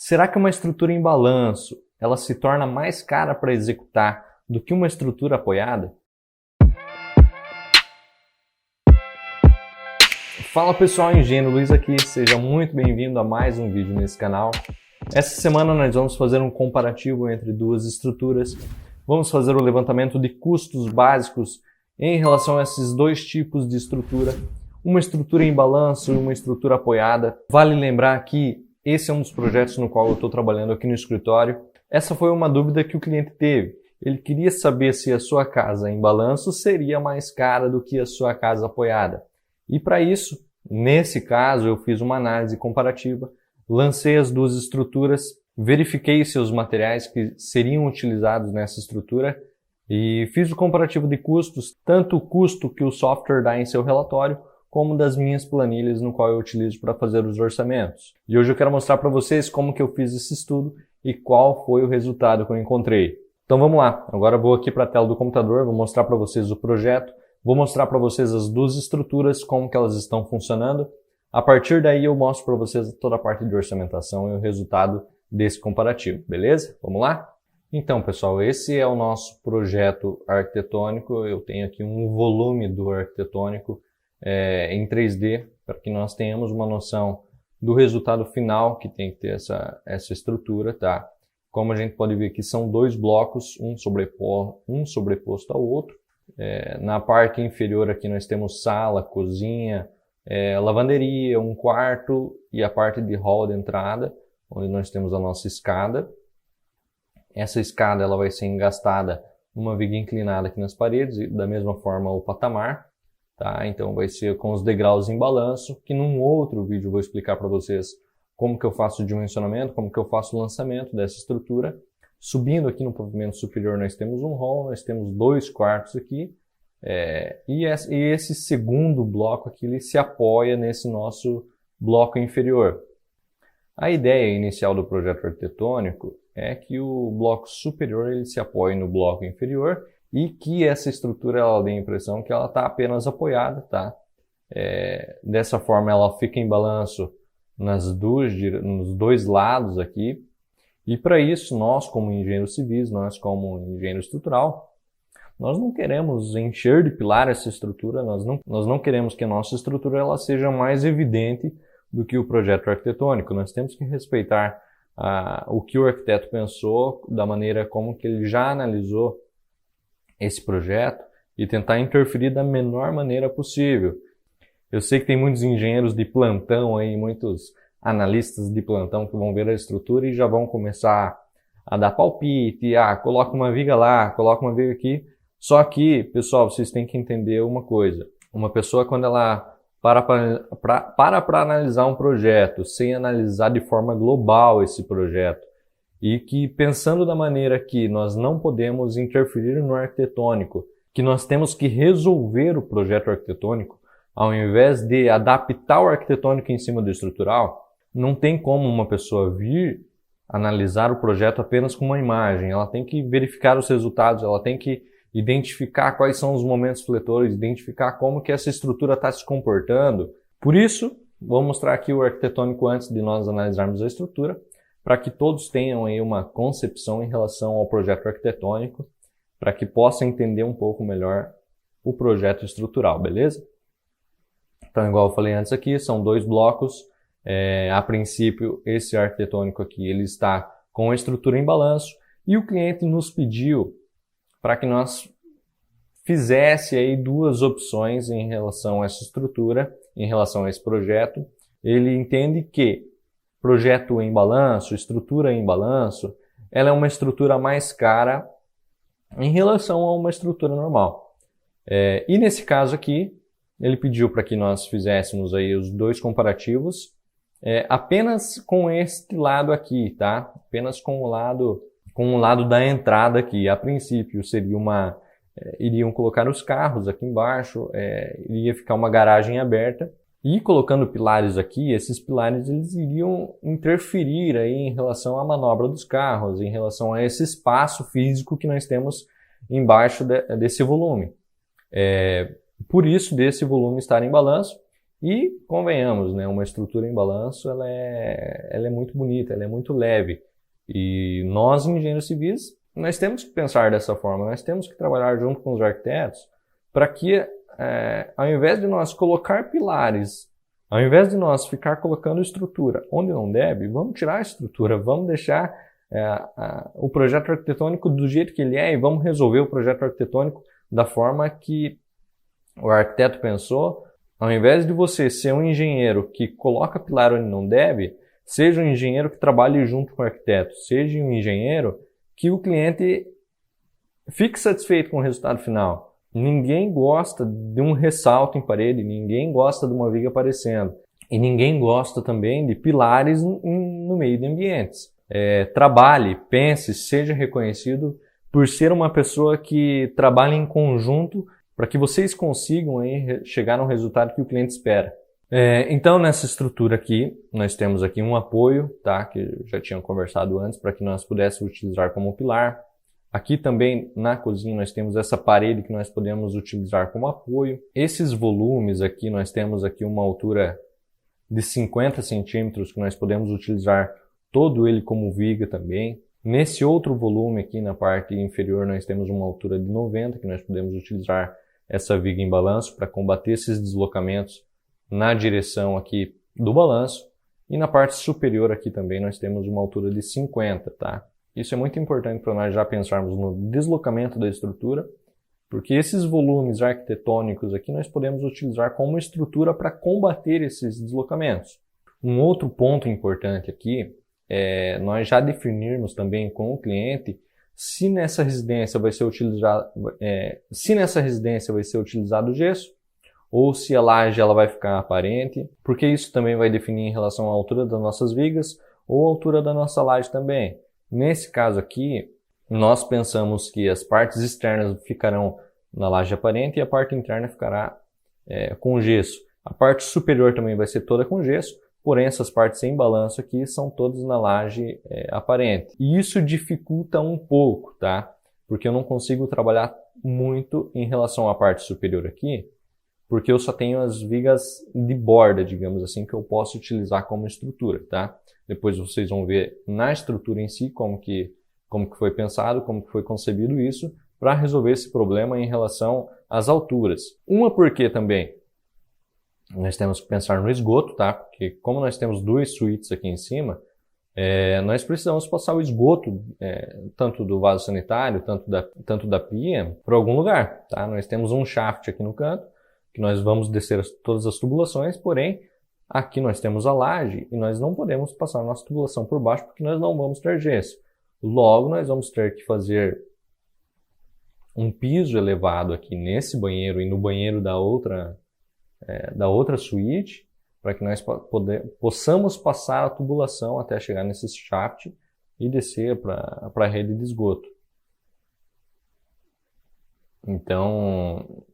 Será que uma estrutura em balanço ela se torna mais cara para executar do que uma estrutura apoiada? Fala pessoal, Engenheiro Luiz aqui, seja muito bem-vindo a mais um vídeo nesse canal. Essa semana nós vamos fazer um comparativo entre duas estruturas, vamos fazer o levantamento de custos básicos em relação a esses dois tipos de estrutura, uma estrutura em balanço e uma estrutura apoiada. Vale lembrar que esse é um dos projetos no qual eu estou trabalhando aqui no escritório. Essa foi uma dúvida que o cliente teve. Ele queria saber se a sua casa em balanço seria mais cara do que a sua casa apoiada. E para isso, nesse caso, eu fiz uma análise comparativa, lancei as duas estruturas, verifiquei se os materiais que seriam utilizados nessa estrutura e fiz o comparativo de custos, tanto o custo que o software dá em seu relatório, como das minhas planilhas no qual eu utilizo para fazer os orçamentos. E hoje eu quero mostrar para vocês como que eu fiz esse estudo e qual foi o resultado que eu encontrei. Então vamos lá, agora eu vou aqui para a tela do computador, vou mostrar para vocês o projeto, vou mostrar para vocês as duas estruturas, como que elas estão funcionando. A partir daí eu mostro para vocês toda a parte de orçamentação e o resultado desse comparativo, beleza? Vamos lá? Então pessoal, esse é o nosso projeto arquitetônico, eu tenho aqui um volume do arquitetônico em 3D, para que nós tenhamos uma noção do resultado final que tem que ter essa estrutura, tá? Como a gente pode ver aqui, são dois blocos, um sobreposto ao outro. Na parte inferior aqui nós temos sala, cozinha, lavanderia, um quarto e a parte de hall de entrada, onde nós temos a nossa escada. Essa escada ela vai ser engastada numa viga inclinada aqui nas paredes, e da mesma forma o patamar. Tá? Então vai ser com os degraus em balanço, que num outro vídeo eu vou explicar para vocês como que eu faço o dimensionamento, como que eu faço o lançamento dessa estrutura. Subindo aqui no pavimento superior nós temos um hall, nós temos dois quartos aqui, e esse segundo bloco aqui ele se apoia nesse nosso bloco inferior. A ideia inicial do projeto arquitetônico é que o bloco superior ele se apoie no bloco inferior, e que essa estrutura ela dê a impressão que ela está apenas apoiada, tá? Dessa forma ela fica em balanço nos dois lados aqui. E para isso nós como engenheiros civis, nós como engenheiro estrutural, nós não queremos encher de pilar essa estrutura, nós não queremos que a nossa estrutura ela seja mais evidente do que o projeto arquitetônico. Nós temos que respeitar o que o arquiteto pensou, da maneira como que ele já analisou esse projeto e tentar interferir da menor maneira possível. Eu sei que tem muitos engenheiros de plantão aí, muitos analistas de plantão que vão ver a estrutura e já vão começar a dar palpite, coloca uma viga lá, coloca uma viga aqui. Só que, pessoal, vocês têm que entender uma coisa. Uma pessoa quando ela para analisar um projeto, sem analisar de forma global esse projeto, e que pensando da maneira que nós não podemos interferir no arquitetônico, que nós temos que resolver o projeto arquitetônico, ao invés de adaptar o arquitetônico em cima do estrutural, não tem como uma pessoa vir analisar o projeto apenas com uma imagem. Ela tem que verificar os resultados, ela tem que identificar quais são os momentos fletores, identificar como que essa estrutura está se comportando. Por isso, vou mostrar aqui o arquitetônico antes de nós analisarmos a estrutura, para que todos tenham aí uma concepção em relação ao projeto arquitetônico, para que possam entender um pouco melhor o projeto estrutural, beleza? Então, igual eu falei antes aqui, são dois blocos. A princípio, esse arquitetônico aqui ele está com a estrutura em balanço e o cliente nos pediu para que nós fizesse aí duas opções em relação a essa estrutura, em relação a esse projeto. Ele entende que projeto em balanço, estrutura em balanço, ela é uma estrutura mais cara em relação a uma estrutura normal. E nesse caso aqui, ele pediu para que nós fizéssemos aí os dois comparativos, apenas com este lado aqui, tá? Apenas com o lado da entrada aqui. A princípio seria iriam colocar os carros aqui embaixo, iria ficar uma garagem aberta. E colocando pilares aqui, esses pilares eles iriam interferir aí em relação à manobra dos carros, em relação a esse espaço físico que nós temos embaixo desse volume. Por isso, desse volume estar em balanço, E convenhamos, né, uma estrutura em balanço ela é muito bonita, ela é muito leve. E nós, engenheiros civis, nós temos que pensar dessa forma, nós temos que trabalhar junto com os arquitetos para que, ao invés de nós colocar pilares, ao invés de nós ficar colocando estrutura onde não deve, vamos tirar a estrutura, vamos deixar o projeto arquitetônico do jeito que ele é e vamos resolver o projeto arquitetônico da forma que o arquiteto pensou. Ao invés de você ser um engenheiro que coloca pilar onde não deve, seja um engenheiro que trabalhe junto com o arquiteto, seja um engenheiro que o cliente fique satisfeito com o resultado final. Ninguém gosta de um ressalto em parede, ninguém gosta de uma viga aparecendo. E ninguém gosta também de pilares no meio de ambientes. Trabalhe, pense, seja reconhecido por ser uma pessoa que trabalha em conjunto para que vocês consigam aí chegar no resultado que o cliente espera. Então, nessa estrutura aqui, nós temos aqui um apoio, tá? Que eu já tinha conversado antes, para que nós pudéssemos utilizar como pilar. Aqui também, na cozinha, nós temos essa parede que nós podemos utilizar como apoio. Esses volumes aqui, nós temos aqui uma altura de 50 centímetros, que nós podemos utilizar todo ele como viga também. Nesse outro volume aqui, na parte inferior, nós temos uma altura de 90, que nós podemos utilizar essa viga em balanço para combater esses deslocamentos na direção aqui do balanço. E na parte superior aqui também nós temos uma altura de 50, tá? Isso é muito importante para nós já pensarmos no deslocamento da estrutura, porque esses volumes arquitetônicos aqui nós podemos utilizar como estrutura para combater esses deslocamentos. Um outro ponto importante aqui é nós já definirmos também com o cliente se nessa residência vai ser utilizado gesso ou se a laje ela vai ficar aparente, porque isso também vai definir em relação à altura das nossas vigas ou à altura da nossa laje também. Nesse caso aqui, nós pensamos que as partes externas ficarão na laje aparente e a parte interna ficará com gesso. A parte superior também vai ser toda com gesso, porém essas partes em balanço aqui são todas na laje aparente. E isso dificulta um pouco, tá? Porque eu não consigo trabalhar muito em relação à parte superior aqui, porque eu só tenho as vigas de borda, digamos assim, que eu posso utilizar como estrutura, tá? Depois vocês vão ver na estrutura em si como que foi pensado, como que foi concebido isso, para resolver esse problema em relação às alturas. Uma porque também nós temos que pensar no esgoto, tá? Porque como nós temos duas suítes aqui em cima, nós precisamos passar o esgoto, tanto do vaso sanitário, tanto da pia, para algum lugar, tá? Nós temos um shaft aqui no canto, que nós vamos descer todas as tubulações, porém, aqui nós temos a laje e nós não podemos passar a nossa tubulação por baixo porque nós não vamos ter gesso. Logo, nós vamos ter que fazer um piso elevado aqui nesse banheiro e no banheiro da outra suíte, para que nós possamos passar a tubulação até chegar nesse shaft e descer para a rede de esgoto. Então,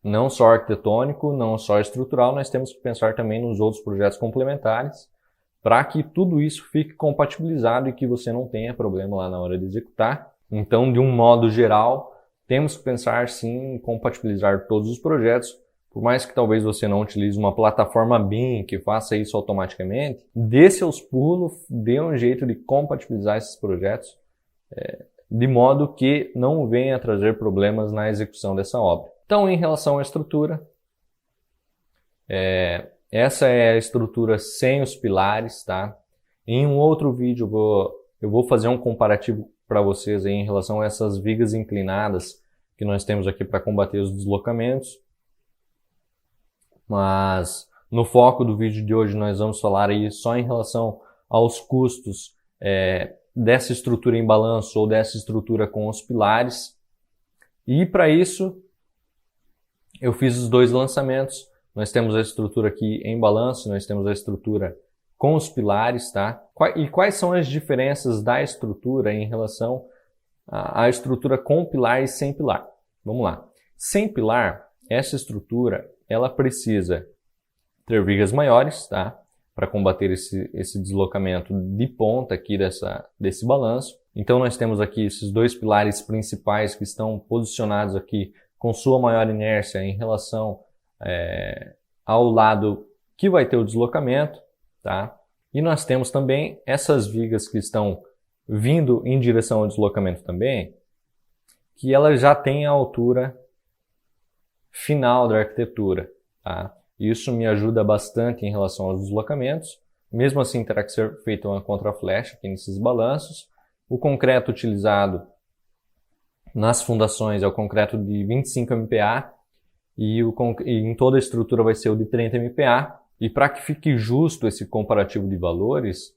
não só arquitetônico, não só estrutural, nós temos que pensar também nos outros projetos complementares para que tudo isso fique compatibilizado e que você não tenha problema lá na hora de executar. Então, de um modo geral, temos que pensar sim em compatibilizar todos os projetos. Por mais que talvez você não utilize uma plataforma BIM que faça isso automaticamente, dê seus pulos, dê um jeito de compatibilizar esses projetos de modo que não venha a trazer problemas na execução dessa obra. Então, em relação à estrutura, essa é a estrutura sem os pilares, tá? Em um outro vídeo eu vou fazer um comparativo para vocês aí em relação a essas vigas inclinadas que nós temos aqui para combater os deslocamentos. Mas no foco do vídeo de hoje nós vamos falar aí só em relação aos custos dessa estrutura em balanço ou dessa estrutura com os pilares. E para isso eu fiz os dois lançamentos. Nós temos a estrutura aqui em balanço, nós temos a estrutura com os pilares, tá? E quais são as diferenças da estrutura em relação à estrutura com pilar e sem pilar? Vamos lá. Sem pilar, essa estrutura ela precisa ter vigas maiores, tá? Para combater esse deslocamento de ponta aqui desse balanço. Então nós temos aqui esses dois pilares principais que estão posicionados aqui com sua maior inércia em relação ao lado que vai ter o deslocamento, tá? E nós temos também essas vigas que estão vindo em direção ao deslocamento também, que elas já têm a altura final da arquitetura, tá? Isso me ajuda bastante em relação aos deslocamentos. Mesmo assim, terá que ser feita uma contraflecha aqui nesses balanços. O concreto utilizado nas fundações é o concreto de 25 MPa e em toda a estrutura vai ser o de 30 MPa. E para que fique justo esse comparativo de valores,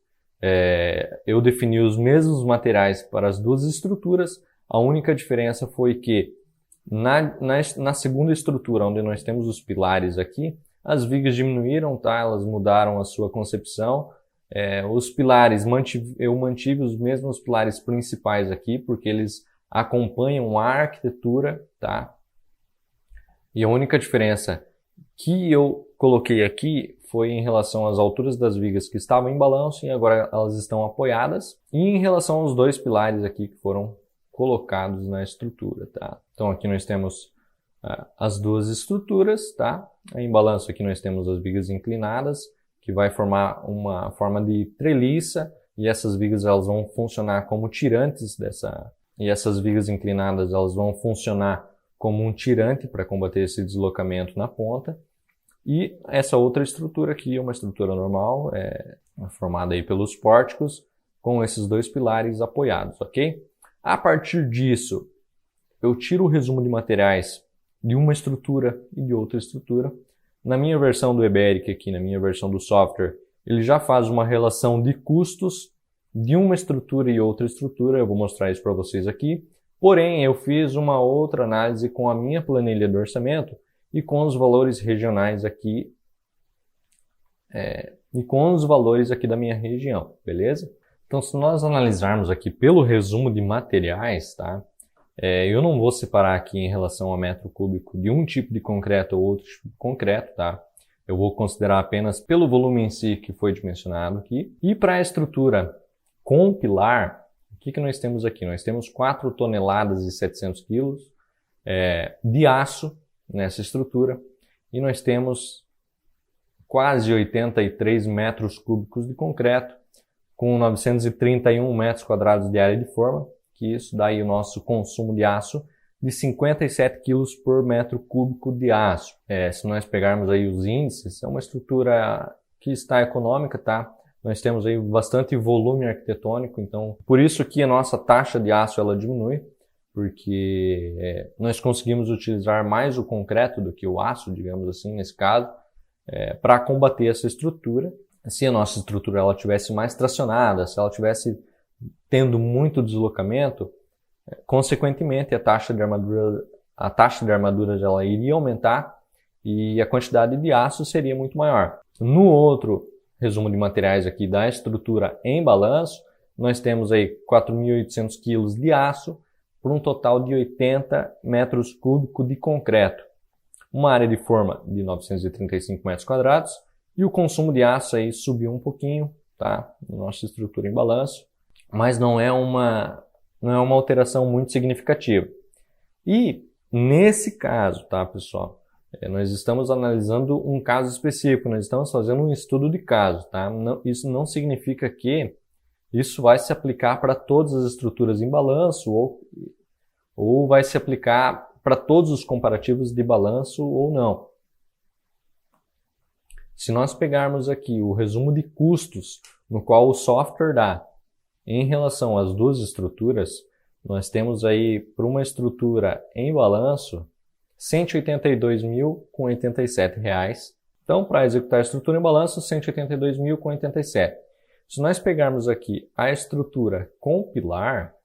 eu defini os mesmos materiais para as duas estruturas. A única diferença foi que na segunda estrutura, onde nós temos os pilares aqui, as vigas diminuíram, tá? Elas mudaram a sua concepção. Os pilares, eu mantive os mesmos pilares principais aqui, porque eles acompanham a arquitetura, tá? E a única diferença que eu coloquei aqui foi em relação às alturas das vigas que estavam em balanço e agora elas estão apoiadas. E em relação aos dois pilares aqui que foram colocados na estrutura, tá? Então aqui nós temos as duas estruturas, tá? Em balanço aqui nós temos as vigas inclinadas, que vai formar uma forma de treliça, e essas vigas elas vão funcionar como tirantes e essas vigas inclinadas elas vão funcionar como um tirante para combater esse deslocamento na ponta. E essa outra estrutura aqui é uma estrutura normal, formada aí pelos pórticos, com esses dois pilares apoiados, ok? A partir disso, eu tiro o resumo de materiais de uma estrutura e de outra estrutura. Na minha versão do EBERIC aqui, na minha versão do software, ele já faz uma relação de custos de uma estrutura e outra estrutura. Eu vou mostrar isso para vocês aqui. Porém, eu fiz uma outra análise com a minha planilha de orçamento e com os valores regionais aqui, e com os valores aqui da minha região, beleza? Então, se nós analisarmos aqui pelo resumo de materiais, tá? Eu não vou separar aqui em relação a metro cúbico de um tipo de concreto ou outro tipo de concreto, tá? Eu vou considerar apenas pelo volume em si que foi dimensionado aqui. E para a estrutura com pilar, o que nós temos aqui? Nós temos 4 toneladas e 700 quilos de aço nessa estrutura e nós temos quase 83 metros cúbicos de concreto com 931 metros quadrados de área de forma, que isso dá aí o nosso consumo de aço de 57 quilos por metro cúbico de aço. Se nós pegarmos aí os índices, é uma estrutura que está econômica, tá? Nós temos aí bastante volume arquitetônico, então por isso que a nossa taxa de aço ela diminui, porque nós conseguimos utilizar mais o concreto do que o aço, digamos assim, nesse caso, para combater essa estrutura. Se a nossa estrutura ela tivesse mais tracionada, se ela tivesse tendo muito deslocamento, consequentemente a taxa de armadura ela iria aumentar e a quantidade de aço seria muito maior. No outro resumo de materiais aqui da estrutura em balanço, nós temos aí 4.800 kg de aço por um total de 80 metros cúbicos de concreto. Uma área de forma de 935 metros quadrados e o consumo de aço aí subiu um pouquinho, tá? Nossa estrutura em balanço, mas não é uma alteração muito significativa. E nesse caso, tá, pessoal? Nós estamos analisando um caso específico, nós estamos fazendo um estudo de caso, tá? Isso não significa que isso vai se aplicar para todas as estruturas em balanço ou vai se aplicar para todos os comparativos de balanço ou não. Se nós pegarmos aqui o resumo de custos no qual o software dá em relação às duas estruturas, nós temos aí para uma estrutura em balanço R$ 182.087. Então, para executar a estrutura em balanço, R$ 182.087. Se nós pegarmos aqui a estrutura com pilar,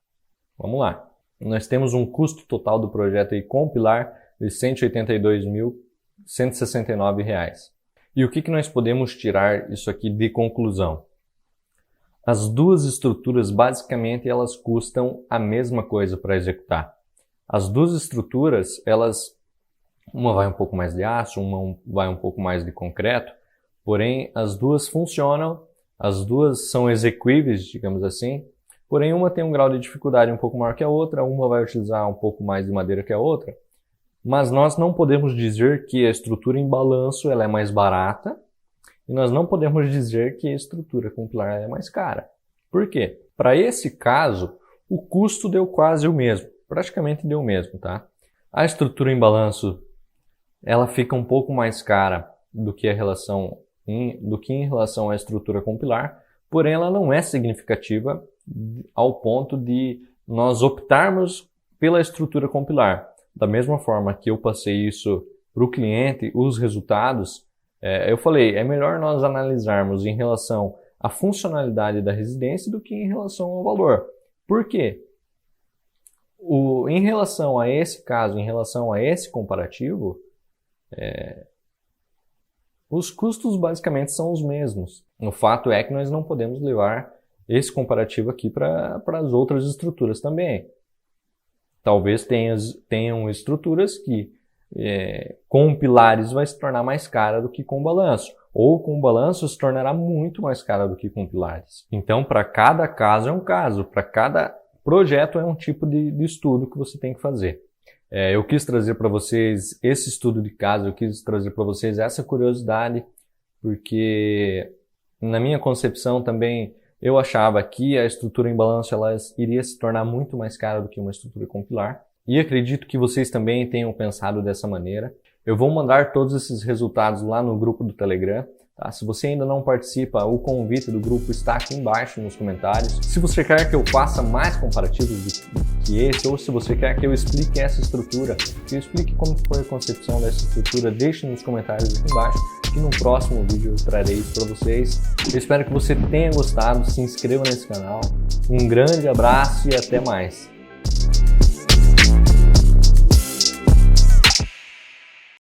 vamos lá. Nós temos um custo total do projeto aí com pilar de R$ 182.169. E o que nós podemos tirar isso aqui de conclusão? As duas estruturas, basicamente, elas custam a mesma coisa para executar. As duas estruturas, uma vai um pouco mais de aço, uma vai um pouco mais de concreto, porém as duas funcionam, as duas são execuíveis, digamos assim, porém uma tem um grau de dificuldade um pouco maior que a outra, uma vai utilizar um pouco mais de madeira que a outra, mas nós não podemos dizer que a estrutura em balanço ela é mais barata E nós não podemos dizer que a estrutura compilar é mais cara. Por quê? Para esse caso, o custo deu quase o mesmo. Praticamente deu o mesmo, tá? A estrutura em balanço, ela fica um pouco mais cara do que em relação à estrutura compilar, porém ela não é significativa ao ponto de nós optarmos pela estrutura compilar. Da mesma forma que eu passei isso para o cliente, os resultados, eu falei, é melhor nós analisarmos em relação à funcionalidade da residência do que em relação ao valor. Por quê? Em relação a esse caso, em relação a esse comparativo, os custos basicamente são os mesmos. O fato é que nós não podemos levar esse comparativo aqui para as outras estruturas também. Talvez tenham estruturas que com pilares vai se tornar mais cara do que com balanço. Ou com balanço se tornará muito mais cara do que com pilares. Então, para cada caso é um caso. Para cada projeto é um tipo de estudo que você tem que fazer. Eu quis trazer para vocês esse estudo de caso, eu quis trazer para vocês essa curiosidade, porque na minha concepção também eu achava que a estrutura em balanço ela iria se tornar muito mais cara do que uma estrutura compilar. E acredito que vocês também tenham pensado dessa maneira. Eu vou mandar todos esses resultados lá no grupo do Telegram. Tá? Se você ainda não participa, o convite do grupo está aqui embaixo nos comentários. Se você quer que eu faça mais comparativos do que esse, ou se você quer que eu explique essa estrutura, que eu explique como foi a concepção dessa estrutura, deixe nos comentários aqui embaixo, que no próximo vídeo eu trarei isso para vocês. Eu espero que você tenha gostado, se inscreva nesse canal. Um grande abraço e até mais!